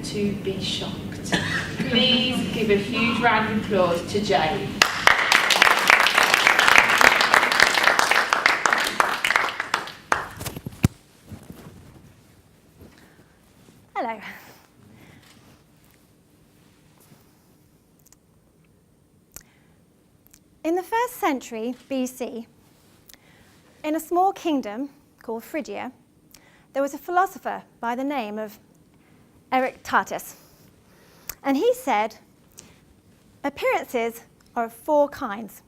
to be shocked. Please give a huge round of applause to Jane. Hello. In the 1st century BC, in a small kingdom called Phrygia, there was a philosopher by the name of Epictetus. And he said, appearances are of 4 kinds.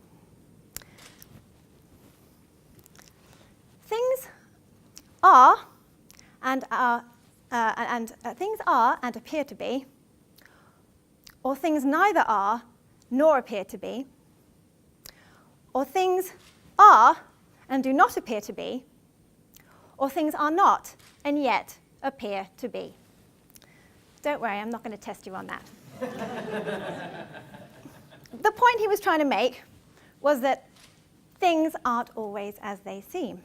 Things are and appear to be, or things neither are nor appear to be, or things are and do not appear to be, or things are not and yet appear to be. Don't worry, I'm not going to test you on that. The point he was trying to make was that things aren't always as they seem.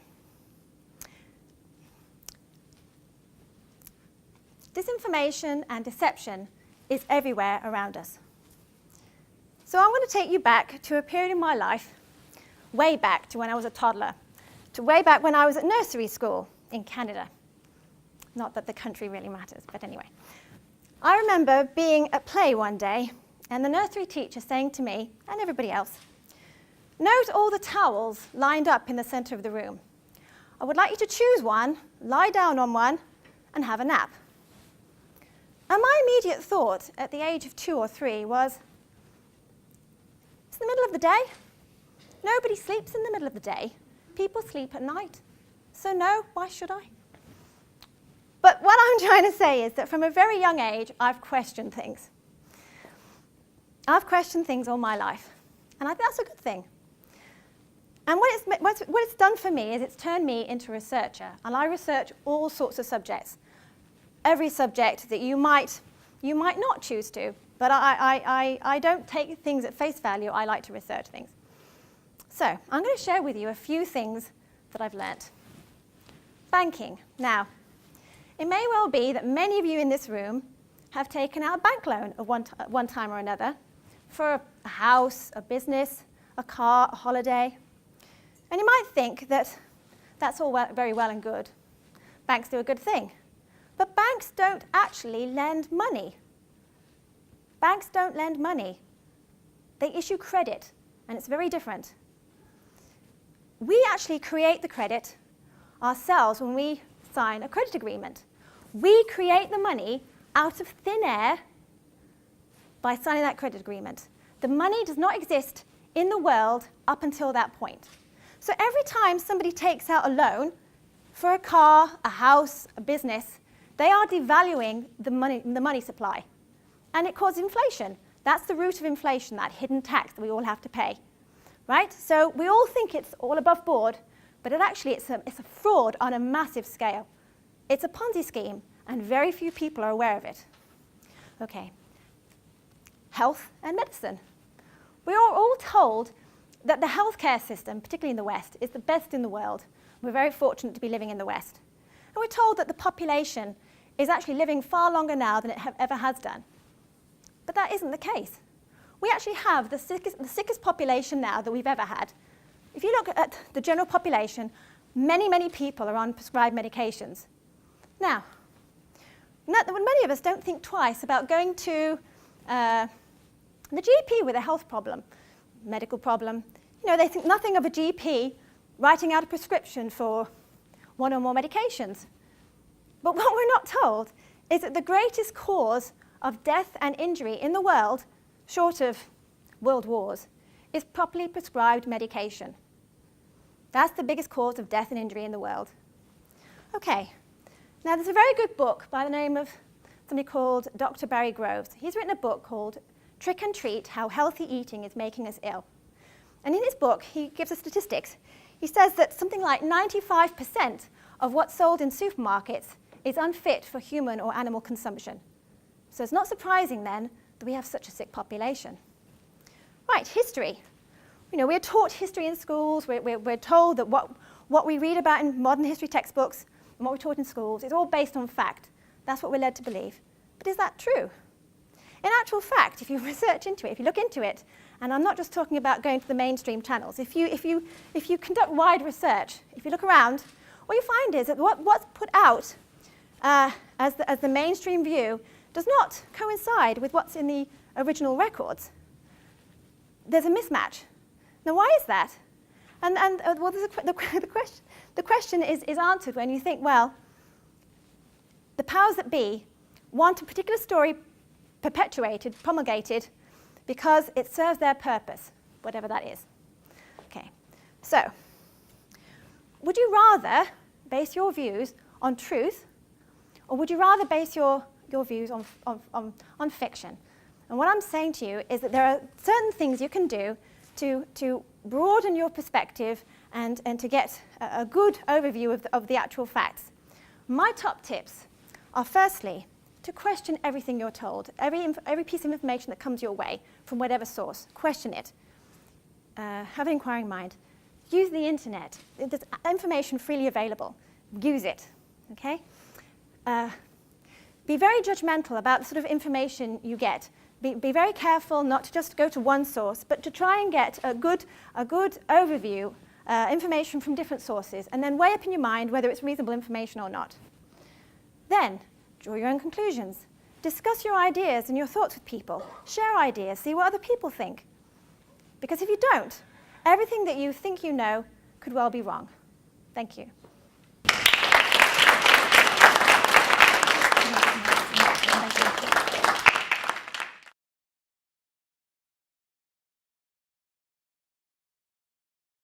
Disinformation and deception is everywhere around us. So I'm going to take you back to a period in my life, way back to when I was a toddler, to way back when I was at nursery school in Canada. Not that the country really matters, but anyway. I remember being at play one day and the nursery teacher saying to me and everybody else, note all the towels lined up in the center of the room. I would like you to choose one, lie down on one, and have a nap. And my immediate thought at the age of 2 or 3 was, it's the middle of the day. Nobody sleeps in the middle of the day. People sleep at night. So no, why should I? But what I'm trying to say is that from a very young age, I've questioned things. I've questioned things all my life. And I think that's a good thing. And what it's done for me is it's turned me into a researcher. And I research all sorts of subjects. Every subject that you might not choose to. But I don't take things at face value. I like to research things. So I'm going to share with you a few things that I've learnt. Banking. Now, it may well be that many of you in this room have taken out a bank loan at one time or another for a house, a business, a car, a holiday. And you might think that that's all very well and good. Banks do a good thing. But banks don't actually lend money. Banks don't lend money. They issue credit, and it's very different. We actually create the credit ourselves when we sign a credit agreement. We create the money out of thin air by signing that credit agreement. The money does not exist in the world up until that point. So every time somebody takes out a loan for a car, a house, a business, they are devaluing the money supply. And it causes inflation. That's the root of inflation, that hidden tax that we all have to pay. Right? So we all think it's all above board, but it's a fraud on a massive scale. It's a Ponzi scheme, and very few people are aware of it. Okay. Health and medicine. We are all told that the healthcare system, particularly in the West, is the best in the world. We're very fortunate to be living in the West. And we're told that the population is actually living far longer now than it ever has done. But that isn't the case. We actually have the sickest population now that we've ever had. If you look at the general population, many, many people are on prescribed medications. Now, many of us don't think twice about going to the GP with a health problem, medical problem. You know, they think nothing of a GP writing out a prescription for 1 or more medications. But what we're not told is that the greatest cause of death and injury in the world, short of world wars, is properly prescribed medication. That's the biggest cause of death and injury in the world. Okay, now there's a very good book by the name of somebody called Dr. Barry Groves. He's written a book called Trick and Treat, How Healthy Eating is Making Us Ill. And in his book, he gives us statistics. He says that something like 95% of what's sold in supermarkets is unfit for human or animal consumption. So it's not surprising then that we have such a sick population. Right, history. You know, we're taught history in schools. We're told that what we read about in modern history textbooks and what we're taught in schools is all based on fact. That's what we're led to believe. But is that true? In actual fact, if you research into it, if you look into it, and I'm not just talking about going to the mainstream channels, if you conduct wide research, if you look around, what you find is that what's put out as the mainstream view does not coincide with what's in the original records. There's a mismatch. Now, why is that? And well, the question is answered when you think, well, the powers that be want a particular story perpetuated, promulgated, because it serves their purpose, whatever that is. Okay, so would you rather base your views on truth, or would you rather base your views on fiction? And what I'm saying to you is that there are certain things you can do to broaden your perspective and to get a good overview of the actual facts. My top tips are, firstly, to question everything you're told, every piece of information that comes your way from whatever source. Question it. Have an inquiring mind. Use the internet. There's information freely available. Use it. Okay? Be very judgmental about the sort of information you get. Be very careful not to just go to one source, but to try and get a good overview, information from different sources, and then weigh up in your mind whether it's reasonable information or not. Then, draw your own conclusions. Discuss your ideas and your thoughts with people. Share ideas, see what other people think. Because if you don't, everything that you think you know could well be wrong. Thank you. Thank you.